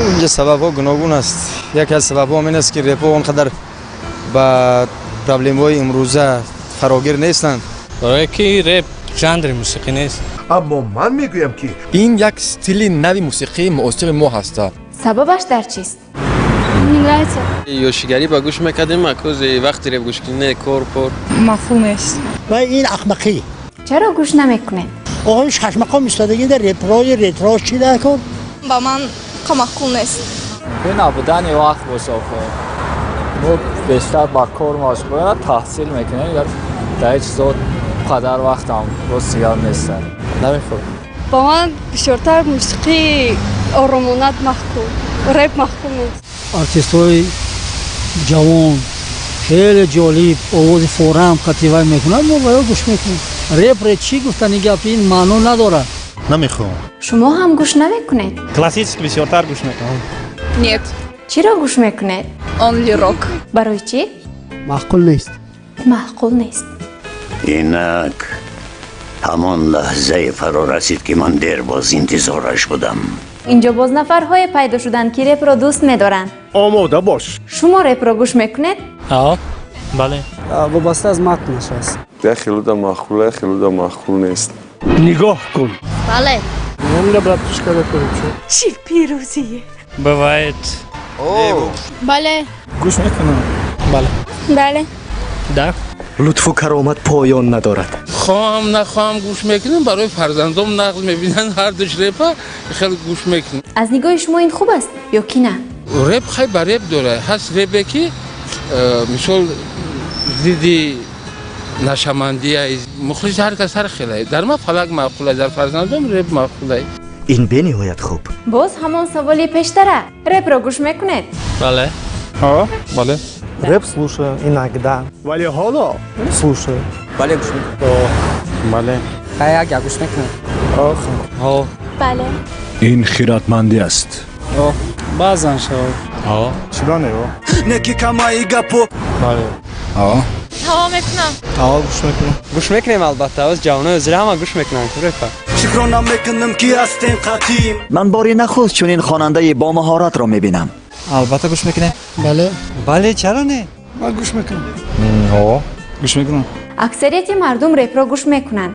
اینجا سبب‌ها گوناگون است. یکی از سبب‌ها این است که رپ اونقدر با پرابلم‌های امروزه فراگیر نیستند. برای که رپ ژانر موسیقی نیست. اما من میگویم که این یک استیل نوی موسیقی معاصر ما هست. سببش در چیست؟ یوشیگری با گوش میکردیم اکوز وقتی رپ گوش کنیم کور مفهوم است. و این احمقی. چرا گوش نمیکنه؟ آقایش خشمقام ایستادگی در رتراش چی در کن؟ با من مفهوم است. به نبودن وقت بسافه. ما بیشتر با کار مشغول تحصیل میکنیم یا در هیچ زود قدر وقت هم رو سیار نیستن. نمیخوام. با من بیشتر موسیقی آرامانت محکوم. رپ محکوم است. آرتیست‌های جوان خیلی جالب آواز فورم قطیوه میکنن ما باید گوش میکنیم. رپ چی گفتن گپ این معنی نداره. نمیخوام. شما هم گوش نمیکنید؟ کلاسیک بیشتر گوش میکنم. نیت. چرا گوش میکنید؟ only rock. برای چی؟ معقول نیست. معقول نیست. اینک همان لحظه فرا رسید که من دیر باز انتظارش بودم. اینجا باز نفرهای پیدا شدن که رپ را دوست می‌دارن. آماده باش. شما رپ را گوش میکنید؟ ها بله. وابسته از متنش است. خیلی معقوله خیلی معقول نیست. نگاه کن. بله. نمی‌دونم برات شکایت کنم. چی پیروزیه؟ بباید. بله. گوش میکنم. بله. در لطف و کرامت پایان ندارد. خواهم نخواهم گوش میکنیم برای فرزندم نقل میبینن هر دوش رپ خیلی گوش میکنیم. از نگاه شما این خوب است یا کی نه؟ رپ خیلی با رپ داره هست رپی که مثال دیدی نشمندی است مخلص هر کس هر خیلی در ما فلک معقوله در فرزندم رپ معقوله. این به نهایت خوب. باز همان سوالی پیشتره. رپ را گوش میکنید؟ بله. ها بله. رپ слушаю иногда. ولی حالا Слушаю. بله گوش میکنم. بله. اگه گوش میکنم. ها بله. این خیراتمندی است. بعضن شد. ها چرا نه؟ نکی کمایی گپو. بله. ها هوا میکنم. ها گوش میکنم. گوش میکنیم البته از جوانای زیر هم گوش میکنن رپ. شکرانم میکنم که هستین قدیم. من باری نخست چون این خواننده با مهارت را میبینم. البته گوش میکنه. بله. بله چرا نه؟ من گوش میکنم. ها گوش میکنم. اکثریت مردم رپ را گوش میکنن.